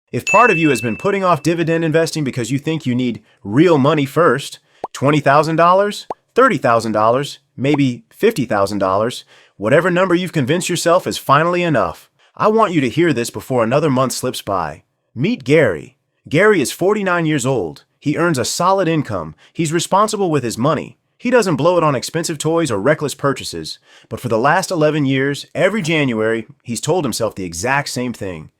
If part of you has been putting off dividend investing because you think you need real money first, $20,000, $30,000, maybe $50,000, whatever number you've convinced yourself is finally enough, I want you to hear this before another month slips by. Meet Gary. Gary is 49 years old. He earns a solid income. He's responsible with his money. He doesn't blow it on expensive toys or reckless purchases. But for the last 11 years, every January, he's told himself the exact same thing.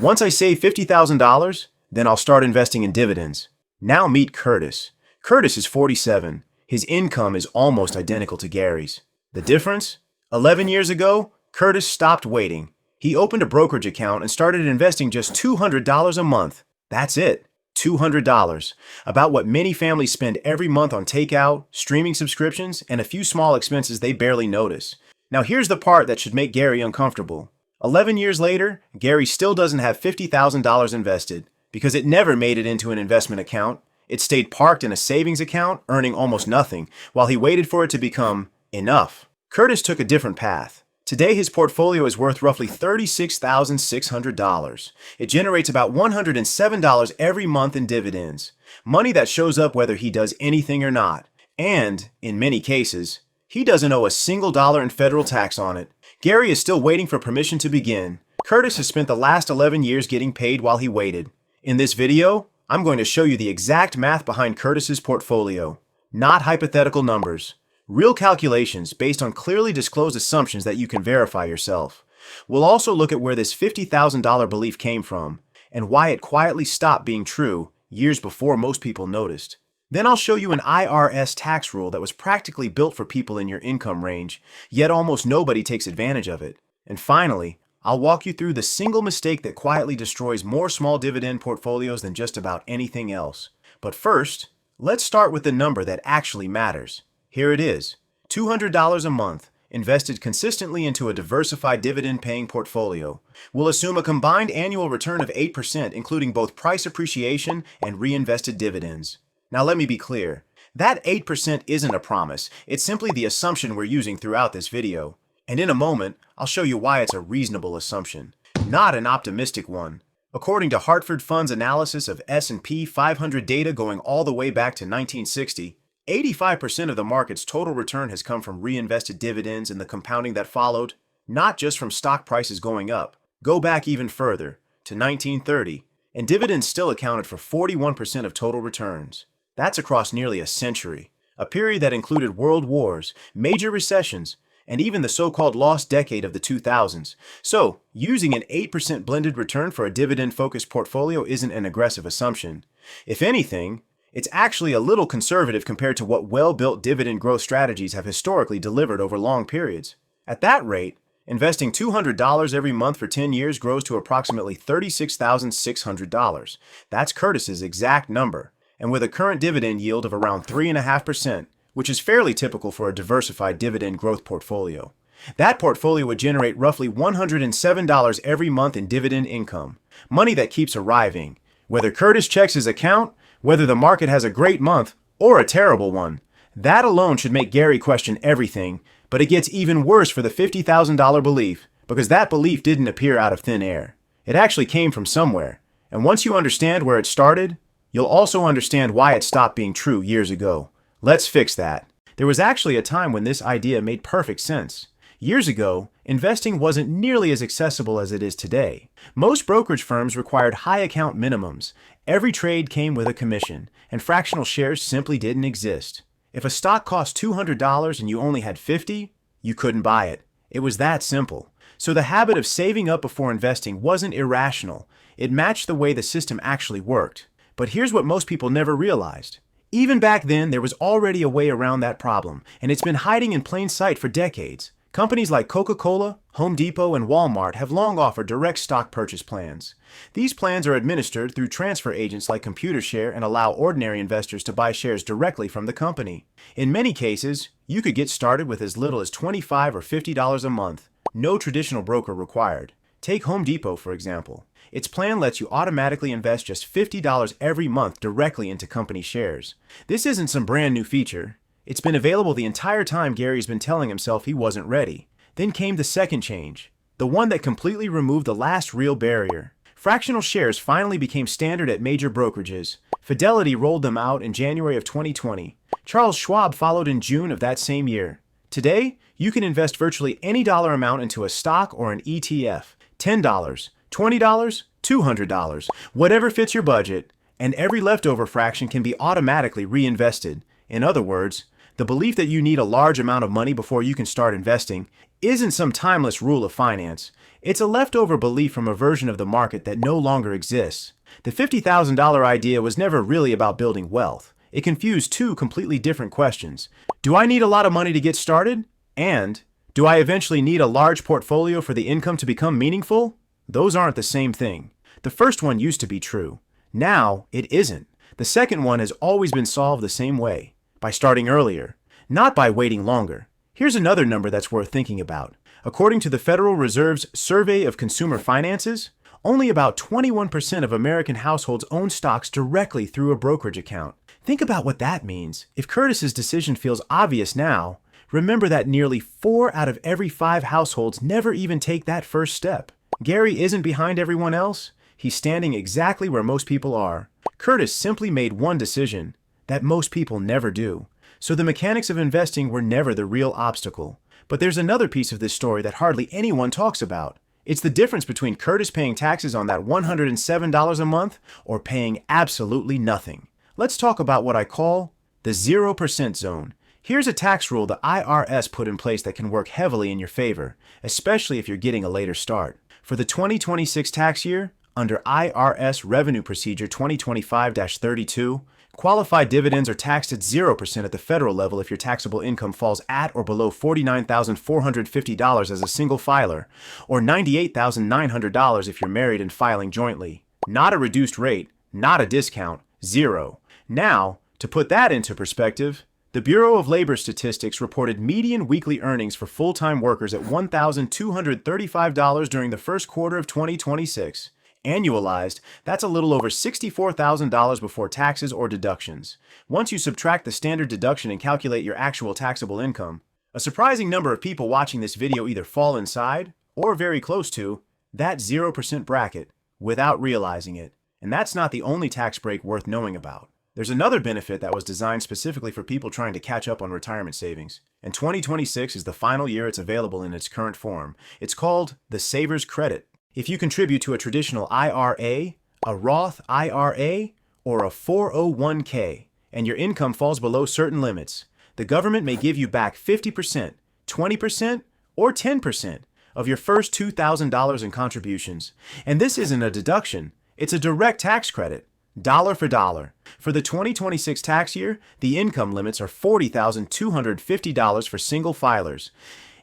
Once I save $50,000, then I'll start investing in dividends. Now meet Curtis. Curtis is 47. His income is almost identical to Gary's. The difference? 11 years ago, Curtis stopped waiting. He opened a brokerage account and started investing just $200 a month. That's it. $200. About what many families spend every month on takeout, streaming subscriptions, and a few small expenses they barely notice. Now here's the part that should make Gary uncomfortable. 11 years later, Gary still doesn't have $50,000 invested because it never made it into an investment account. It stayed parked in a savings account, earning almost nothing, while he waited for it to become enough. Curtis took a different path. Today, his portfolio is worth roughly $36,600. It generates about $107 every month in dividends, money that shows up whether he does anything or not. And, in many cases, he doesn't owe a single dollar in federal tax on it. Gary is still waiting for permission to begin. Curtis has spent the last 11 years getting paid while he waited. In this video, I'm going to show you the exact math behind Curtis's portfolio, not hypothetical numbers. Real calculations based on clearly disclosed assumptions that you can verify yourself. We'll also look at where this $50,000 belief came from and why it quietly stopped being true years before most people noticed. Then I'll show you an IRS tax rule that was practically built for people in your income range, yet almost nobody takes advantage of it. And finally, I'll walk you through the single mistake that quietly destroys more small dividend portfolios than just about anything else. But first, let's start with the number that actually matters. Here it is, $200 a month, invested consistently into a diversified dividend-paying portfolio. We'll assume a combined annual return of 8%, including both price appreciation and reinvested dividends. Now let me be clear, that 8% isn't a promise, it's simply the assumption we're using throughout this video. And in a moment, I'll show you why it's a reasonable assumption, not an optimistic one. According to Hartford Fund's analysis of S&P 500 data going all the way back to 1960, 85% of the market's total return has come from reinvested dividends and the compounding that followed, not just from stock prices going up. Go back even further, to 1930, and dividends still accounted for 41% of total returns. That's across nearly a century, a period that included world wars, major recessions, and even the so-called lost decade of the 2000s. So, using an 8% blended return for a dividend-focused portfolio isn't an aggressive assumption. If anything, it's actually a little conservative compared to what well-built dividend growth strategies have historically delivered over long periods. At that rate, investing $200 every month for 10 years grows to approximately $36,600. That's Curtis's exact number. And with a current dividend yield of around 3.5%, which is fairly typical for a diversified dividend growth portfolio, that portfolio would generate roughly $107 every month in dividend income, money that keeps arriving, whether Curtis checks his account, whether the market has a great month or a terrible one. That alone should make Gary question everything, but it gets even worse for the $50,000 belief, because that belief didn't appear out of thin air. It actually came from somewhere, and once you understand where it started, you'll also understand why it stopped being true years ago. Let's fix that. There was actually a time when this idea made perfect sense. Years ago, investing wasn't nearly as accessible as it is today. Most brokerage firms required high account minimums. Every trade came with a commission, and fractional shares simply didn't exist. If a stock cost $200 and you only had $50, you couldn't buy it. It was that simple. So the habit of saving up before investing wasn't irrational. It matched the way the system actually worked. But here's what most people never realized. Even back then, there was already a way around that problem, and it's been hiding in plain sight for decades. Companies like Coca-Cola, Home Depot, and Walmart have long offered direct stock purchase plans. These plans are administered through transfer agents like ComputerShare and allow ordinary investors to buy shares directly from the company. In many cases, you could get started with as little as $25 or $50 a month. No traditional broker required. Take Home Depot, for example. Its plan lets you automatically invest just $50 every month directly into company shares. This isn't some brand new feature. It's been available the entire time Gary's been telling himself he wasn't ready. Then came the second change, the one that completely removed the last real barrier. Fractional shares finally became standard at major brokerages. Fidelity rolled them out in January of 2020. Charles Schwab followed in June of that same year. Today, you can invest virtually any dollar amount into a stock or an ETF. $10, $20, $200, whatever fits your budget, and every leftover fraction can be automatically reinvested. In other words, the belief that you need a large amount of money before you can start investing isn't some timeless rule of finance. It's a leftover belief from a version of the market that no longer exists. The $50,000 idea was never really about building wealth. It confused two completely different questions. Do I need a lot of money to get started? And do I eventually need a large portfolio for the income to become meaningful? Those aren't the same thing. The first one used to be true. Now, it isn't. The second one has always been solved the same way, by starting earlier, not by waiting longer. Here's another number that's worth thinking about. According to the Federal Reserve's Survey of Consumer Finances, only about 21% of American households own stocks directly through a brokerage account. Think about what that means. If Curtis's decision feels obvious now, remember that nearly 4 out of every 5 households never even take that first step. Gary isn't behind everyone else. He's standing exactly where most people are. Curtis simply made one decision that most people never do. So the mechanics of investing were never the real obstacle. But there's another piece of this story that hardly anyone talks about. It's the difference between Curtis paying taxes on that $107 a month or paying absolutely nothing. Let's talk about what I call the 0% zone. Here's a tax rule the IRS put in place that can work heavily in your favor, especially if you're getting a later start. For the 2026 tax year, under IRS Revenue Procedure 2025-32, qualified dividends are taxed at 0% at the federal level if your taxable income falls at or below $49,450 as a single filer, or $98,900 if you're married and filing jointly. Not a reduced rate, not a discount, 0. Now, to put that into perspective, the Bureau of Labor Statistics reported median weekly earnings for full-time workers at $1,235 during the first quarter of 2026. Annualized, that's a little over $64,000 before taxes or deductions. Once you subtract the standard deduction and calculate your actual taxable income, a surprising number of people watching this video either fall inside, or very close to, that 0% bracket without realizing it. And that's not the only tax break worth knowing about. There's another benefit that was designed specifically for people trying to catch up on retirement savings. And 2026 is the final year it's available in its current form. It's called the Saver's Credit. If you contribute to a traditional IRA, a Roth IRA, or a 401k, and your income falls below certain limits, the government may give you back 50%, 20%, or 10% of your first $2,000 in contributions. And this isn't a deduction, it's a direct tax credit, dollar for dollar. For the 2026 tax year, the income limits are $40,250 for single filers,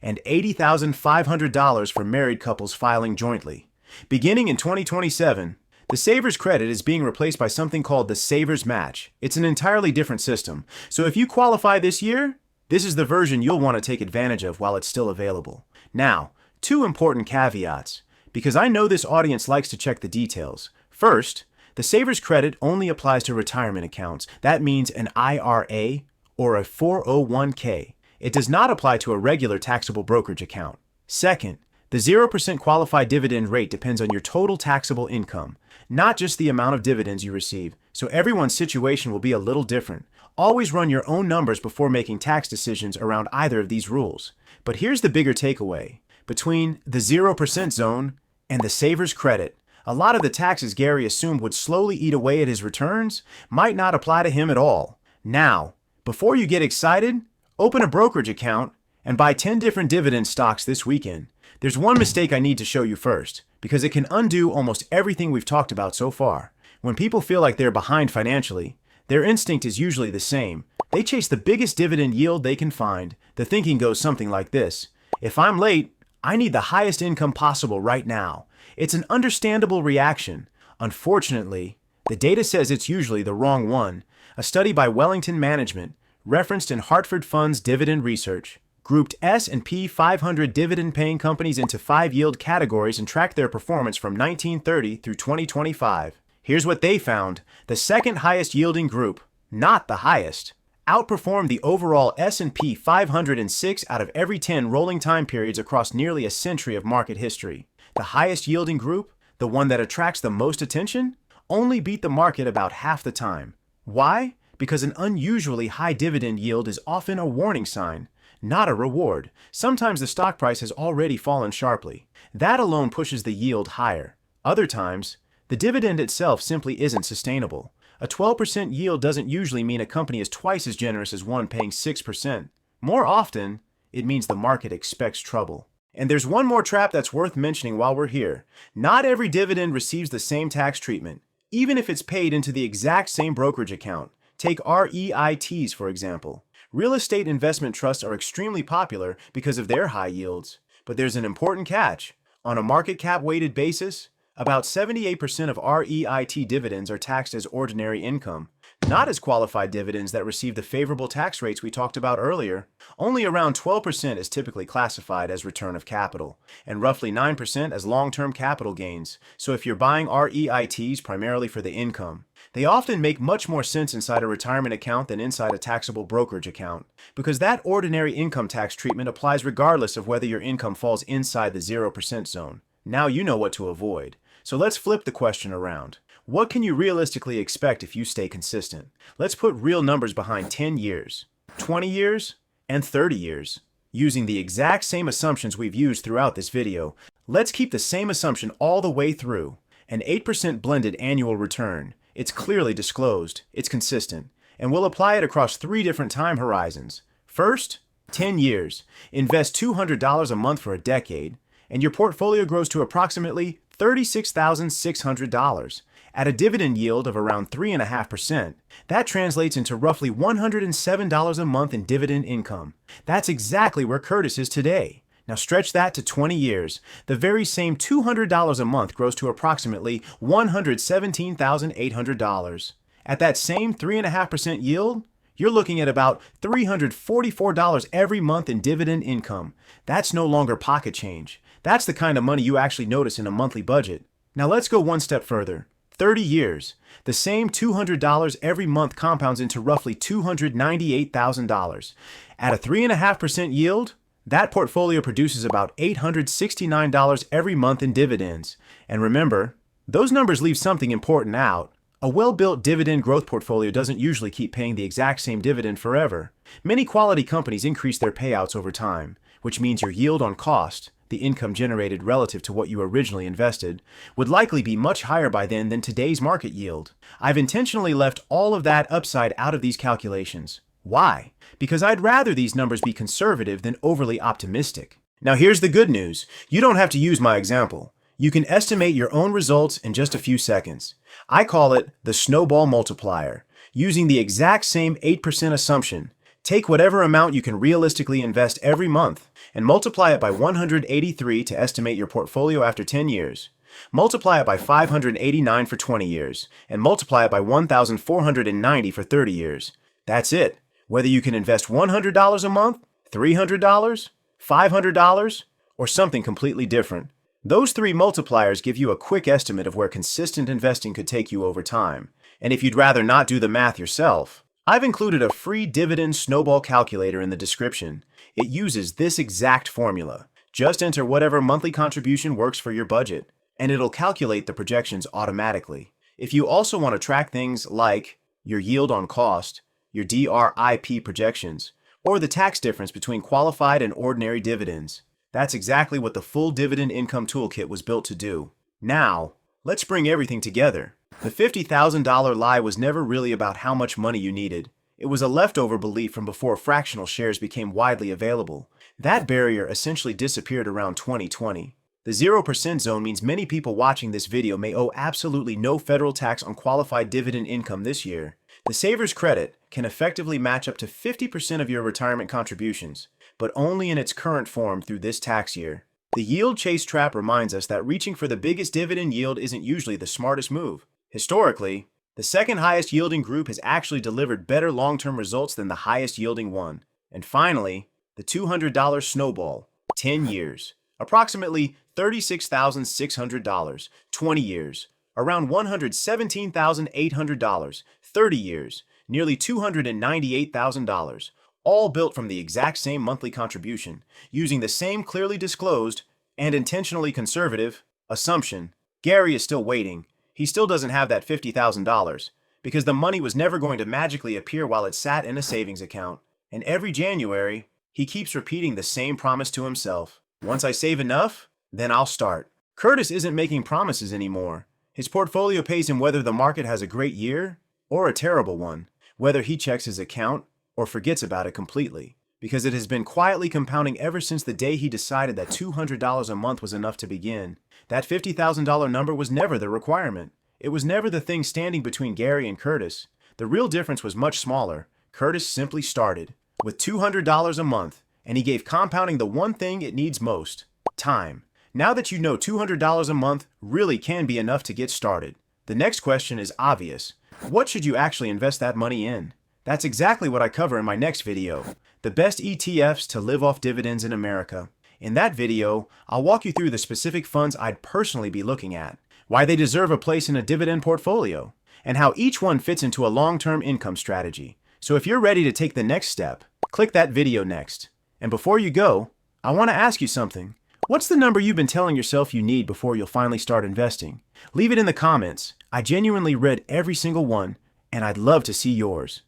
and $80,500 for married couples filing jointly. Beginning in 2027, the Saver's Credit is being replaced by something called the Saver's Match. It's an entirely different system. So if you qualify this year, this is the version you'll want to take advantage of while it's still available. Now, 2 important caveats, because I know this audience likes to check the details. First, the Saver's Credit only applies to retirement accounts. That means an IRA or a 401k. It does not apply to a regular taxable brokerage account. Second, the 0% qualified dividend rate depends on your total taxable income, not just the amount of dividends you receive, so everyone's situation will be a little different. Always run your own numbers before making tax decisions around either of these rules. But here's the bigger takeaway. Between the 0% zone and the Saver's Credit, a lot of the taxes Gary assumed would slowly eat away at his returns might not apply to him at all. Now, before you get excited, open a brokerage account and buy 10 different dividend stocks this weekend. There's one mistake I need to show you first, because it can undo almost everything we've talked about so far. When people feel like they're behind financially, their instinct is usually the same. They chase the biggest dividend yield they can find. The thinking goes something like this: if I'm late, I need the highest income possible right now. It's an understandable reaction. Unfortunately, the data says it's usually the wrong one. A study by Wellington Management, referenced in Hartford Fund's Dividend Research, grouped S&P 500 dividend-paying companies into 5 yield categories and tracked their performance from 1930 through 2025. Here's what they found. The second highest yielding group, not the highest, outperformed the overall S&P 500 in 6 out of every 10 rolling time periods across nearly a century of market history. The highest yielding group, The one that attracts the most attention? Only beat the market about half the time. Why? Because an unusually high dividend yield is often a warning sign, not a reward. Sometimes the stock price has already fallen sharply. That alone pushes the yield higher. Other times, the dividend itself simply isn't sustainable. A 12% yield doesn't usually mean a company is twice as generous as one paying 6%. More often, it means the market expects trouble. And there's one more trap that's worth mentioning while we're here. Not every dividend receives the same tax treatment, even if it's paid into the exact same brokerage account. Take REITs, for example. Real estate investment trusts are extremely popular because of their high yields. But there's an important catch. On a market cap weighted basis, about 78% of REIT dividends are taxed as ordinary income, not as qualified dividends that receive the favorable tax rates we talked about earlier. Only around 12% is typically classified as return of capital, and roughly 9% as long-term capital gains. So if you're buying REITs primarily for the income, they often make much more sense inside a retirement account than inside a taxable brokerage account, because that ordinary income tax treatment applies regardless of whether your income falls inside the 0% zone. Now you know what to avoid. So let's flip the question around. What can you realistically expect if you stay consistent? Let's put real numbers behind 10 years, 20 years, and 30 years. Using the exact same assumptions we've used throughout this video, let's keep the same assumption all the way through. An 8% blended annual return. It's clearly disclosed, it's consistent, and we'll apply it across 3 different time horizons. First, 10 years. Invest $200 a month for a decade, and your portfolio grows to approximately $36,600 at a dividend yield of around 3.5%. That translates into roughly $107 a month in dividend income. That's exactly where Curtis is today. Now stretch that to 20 years. The very same $200 a month grows to approximately $117,800. At that same 3.5% yield, you're looking at about $344 every month in dividend income. That's no longer pocket change. That's the kind of money you actually notice in a monthly budget. Now let's go one step further. 30 years. The same $200 every month compounds into roughly $298,000. At a 3.5% yield, that portfolio produces about $869 every month in dividends. And remember, those numbers leave something important out. A well-built dividend growth portfolio doesn't usually keep paying the exact same dividend forever. Many quality companies increase their payouts over time, which means your yield on cost, the income generated relative to what you originally invested, would likely be much higher by then than today's market yield. I've intentionally left all of that upside out of these calculations. Why? Because I'd rather these numbers be conservative than overly optimistic. Now here's the good news. You don't have to use my example. You can estimate your own results in just a few seconds. I call it the Snowball multiplier. Using the exact same 8% assumption, take whatever amount you can realistically invest every month and multiply it by 183 to estimate your portfolio after 10 years. Multiply it by 589 for 20 years, and multiply it by 1,490 for 30 years. That's it. Whether you can invest $100 a month, $300, $500, or something completely different. Those 3 multipliers give you a quick estimate of where consistent investing could take you over time. And if you'd rather not do the math yourself, I've included a free dividend snowball calculator in the description. It uses this exact formula. Just enter whatever monthly contribution works for your budget, and it'll calculate the projections automatically. If you also want to track things like your yield on cost, your DRIP projections, or the tax difference between qualified and ordinary dividends, that's exactly what the full dividend income toolkit was built to do. Now, let's bring everything together. The $50,000 lie was never really about how much money you needed. It was a leftover belief from before fractional shares became widely available. That barrier essentially disappeared around 2020. The 0% zone means many people watching this video may owe absolutely no federal tax on qualified dividend income this year. The Saver's Credit can effectively match up to 50% of your retirement contributions, but only in its current form through this tax year. The yield chase trap reminds us that reaching for the biggest dividend yield isn't usually the smartest move. Historically, the second highest yielding group has actually delivered better long-term results than the highest yielding one. And finally, the $200 snowball, 10 years, approximately $36,600, 20 years, around $117,800, 30 years, nearly $298,000, all built from the exact same monthly contribution, using the same clearly disclosed and intentionally conservative assumption Gary is still waiting. He still doesn't have that $50,000 because the money was never going to magically appear while it sat in a savings account. And every January, he keeps repeating the same promise to himself. Once I save enough, then I'll start. Curtis isn't making promises anymore. His portfolio pays him whether the market has a great year or a terrible one, whether he checks his account or forgets about it completely, because it has been quietly compounding ever since the day he decided that $200 a month was enough to begin. That $50,000 number was never the requirement. It was never the thing standing between Gary and Curtis. The real difference was much smaller. Curtis simply started with $200 a month, and he gave compounding the one thing it needs most: time. Now that you know $200 a month really can be enough to get started, the next question is obvious. What should you actually invest that money in? That's exactly what I cover in my next video, the best ETFs to live off dividends in America. In that video, I'll walk you through the specific funds I'd personally be looking at, why they deserve a place in a dividend portfolio, and how each one fits into a long-term income strategy. So if you're ready to take the next step, click that video next. And before you go, I want to ask you something. What's the number you've been telling yourself you need before you'll finally start investing? Leave it in the comments. I genuinely read every single one, and I'd love to see yours.